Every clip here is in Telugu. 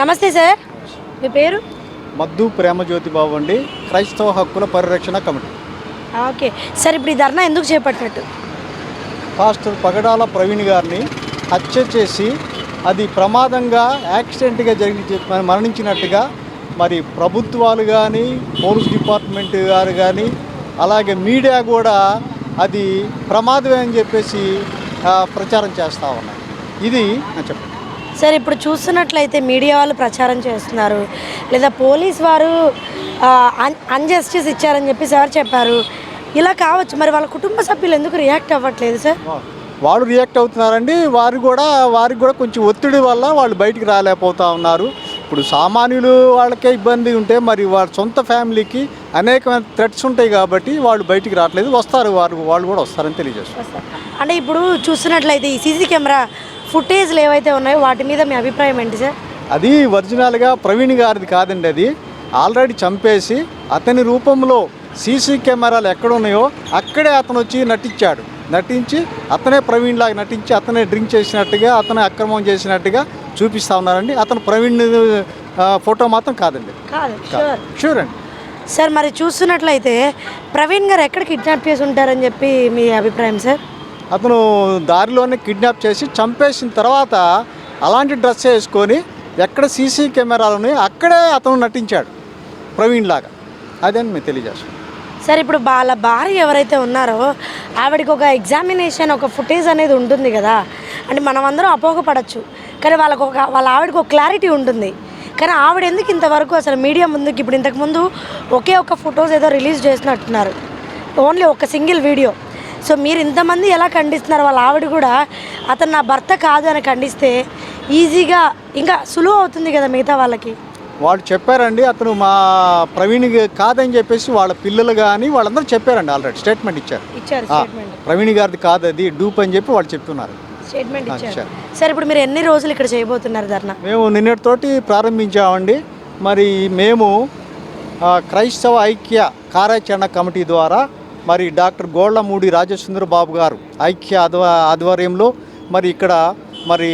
నమస్తే సార్, మీ పేరు? మద్దు ప్రేమజ్యోతి బాబు అండి, క్రైస్తవ హక్కుల పరిరక్షణ కమిటీ. ఓకే సార్, ఇప్పుడు ఈ ధర్నా ఎందుకు చేపట్టినట్టు? పాస్టర్ పగడాల ప్రవీణ్ గారిని హత్య చేసి అది ప్రమాదంగా యాక్సిడెంట్గా మరణించినట్టుగా మరి ప్రభుత్వాలు కానీ పోలీస్ డిపార్ట్మెంట్ గారు కానీ అలాగే మీడియా కూడా అది ప్రమాదమే అని చెప్పేసి ప్రచారం చేస్తూ ఉన్నాయి. ఇది చెప్పండి సార్, ఇప్పుడు చూస్తున్నట్లయితే మీడియా వాళ్ళు ప్రచారం చేస్తున్నారు, లేదా పోలీస్ వారు అన్జస్టిస్ ఇచ్చారని చెప్పి సార్ చెప్పారు. ఇలా కావచ్చు, మరి వాళ్ళ కుటుంబ సభ్యులు ఎందుకు రియాక్ట్ అవ్వట్లేదు సార్? వాళ్ళు రియాక్ట్ అవుతున్నారండి. వారికి కూడా కొంచెం ఒత్తిడి వల్ల వాళ్ళు బయటికి రాలేకపోతూ ఉన్నారు. ఇప్పుడు సామాన్యులు వాళ్ళకే ఇబ్బంది ఉంటే మరి వాళ్ళ సొంత ఫ్యామిలీకి అనేకమైన థ్రెట్స్ ఉంటాయి కాబట్టి వాళ్ళు బయటికి రావట్లేదు. వస్తారు, వాళ్ళు కూడా వస్తారని తెలియజేస్తారు. అంటే ఇప్పుడు చూస్తున్నట్లయితే ఈ సీసీ కెమెరా ఫుటేజ్లు ఏవైతే ఉన్నాయో వాటి మీద మీ అభిప్రాయం ఏంటి సార్? అది ఒరిజినల్గా ప్రవీణ్ గారిది కాదండి. అది ఆల్రెడీ చంపేసి అతని రూపంలో సీసీ కెమెరాలు ఎక్కడున్నాయో అక్కడే అతను వచ్చి నటించి అతనే ప్రవీణ్ లాగా నటించి అతనే డ్రింక్ చేసినట్టుగా అతనే అక్రమం చేసినట్టుగా చూపిస్తూ ఉన్నారండి. అతను ప్రవీణ్ ఫోటో మాత్రం కాదండి. షూర్ అండి సార్. మరి చూస్తున్నట్లయితే ప్రవీణ్ గారు ఎక్కడ కిడ్నాప్ చేసి ఉంటారని చెప్పి మీ అభిప్రాయం సార్? అతను దారిలోనే కిడ్నాప్ చేసి చంపేసిన తర్వాత అలాంటి డ్రెస్ వేసుకొని ఎక్కడ సీసీ కెమెరాలని అక్కడే అతను నటించాడు ప్రవీణ్ లాగా. అదని మేము తెలియజేస్తాం సార్. ఇప్పుడు వాళ్ళ భార్య ఎవరైతే ఉన్నారో ఆవిడకి ఒక ఎగ్జామినేషన్, ఒక ఫుటేజ్ అనేది ఉంటుంది కదా. అంటే మనం అందరం అపోహపడచ్చు, కానీ వాళ్ళ ఆవిడకి ఒక క్లారిటీ ఉంటుంది. కానీ ఆవిడ ఎందుకు ఇంతవరకు అసలు మీడియా ముందుకు, ఇప్పుడు ఇంతకుముందు ఒకే ఒక ఫొటోస్ ఏదో రిలీజ్ చేసినట్టున్నారు, ఓన్లీ ఒక సింగిల్ వీడియో. సో మీరు ఇంతమంది ఎలా ఖండిస్తున్నారు? వాళ్ళ ఆవిడ కూడా అతను నా భర్త కాదు అని ఖండిస్తే ఈజీగా ఇంకా సులువు అవుతుంది కదా మిగతా వాళ్ళకి. వాళ్ళు చెప్పారండి, అతను మా ప్రవీణ్ కాదని చెప్పేసి వాళ్ళ పిల్లలు కానీ వాళ్ళందరూ చెప్పారండి. ఆల్రెడీ స్టేట్మెంట్ ఇచ్చారు. ప్రవీణ్ గారిది కాదు, అది డూప్ అని చెప్పి వాళ్ళు చెప్తున్నారు. స్టేట్మెంట్ ఇచ్చారు. సరే, ఇప్పుడు మీరు ఎన్ని రోజులు ఇక్కడ చేయబోతున్నారు ధర్నా? మేము నిన్నటితోటి ప్రారంభించామండి. మరి మేము క్రైస్తవ ఐక్య కార్యాచరణ కమిటీ ద్వారా మరి డాక్టర్ గోళ్లమూడి రాజసుందర బాబు గారు ఐక్య ఆధ్వర్యంలో మరి ఇక్కడ మరి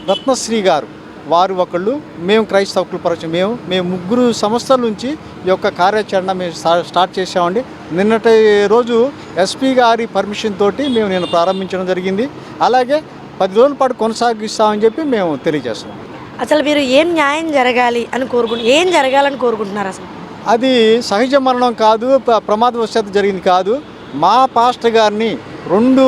రత్నశ్రీ గారు వారు ఒకళ్ళు, మేము క్రైస్తవ హక్కుల పరిరక్షణ మేము ముగ్గురు సంస్థల నుంచి ఈ యొక్క కార్యాచరణ మేము స్టార్ట్ చేసామండి. నిన్నటి రోజు ఎస్పీ గారి పర్మిషన్ తోటి మేము నిన్న ప్రారంభించడం జరిగింది. అలాగే 10 రోజుల పాటు కొనసాగిస్తామని చెప్పి మేము తెలియజేస్తున్నాం. అసలు మీరు ఏం న్యాయం జరగాలి అని ఏం జరగాలని కోరుకుంటున్నారు? అసలు అది సహజ మరణం కాదు, ప్రమాదవశాత్తు జరిగింది కాదు. మా పాస్టర్ గారిని 2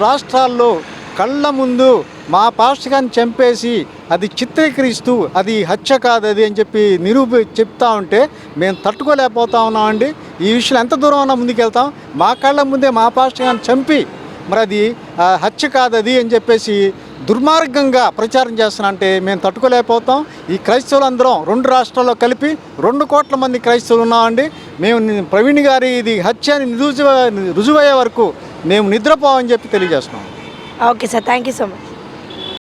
రాష్ట్రాల్లో కళ్ళ ముందు మా పాస్టర్ గారిని చంపేసి అది చిత్రీకరిస్తూ అది హత్య కాదు అది అని చెప్పి చెప్తా ఉంటే మేము తట్టుకోలేకపోతా ఉన్నామండి. ఈ విషయం ఎంత దూరం అన్నా ముందుకెళ్తాం. మా కళ్ళ ముందే మా పాస్టర్ గారిని చంపి మరి అది హత్య కాదు అది అని చెప్పేసి దుర్మార్గంగా ప్రచారం చేస్తున్నారంటే మేము తట్టుకోలేకపోతాం. ఈ క్రైస్తవులందరం 2 రాష్ట్రాల్లో కలిపి 2 కోట్ల మంది క్రైస్తవులు ఉన్నామండి. మేము ప్రవీణ్ గారి ఇది హత్య అని రుజువయ్యే వరకు మేము నిద్రపోవని చెప్పి తెలియజేస్తున్నాం. Okay sir, thank you so much.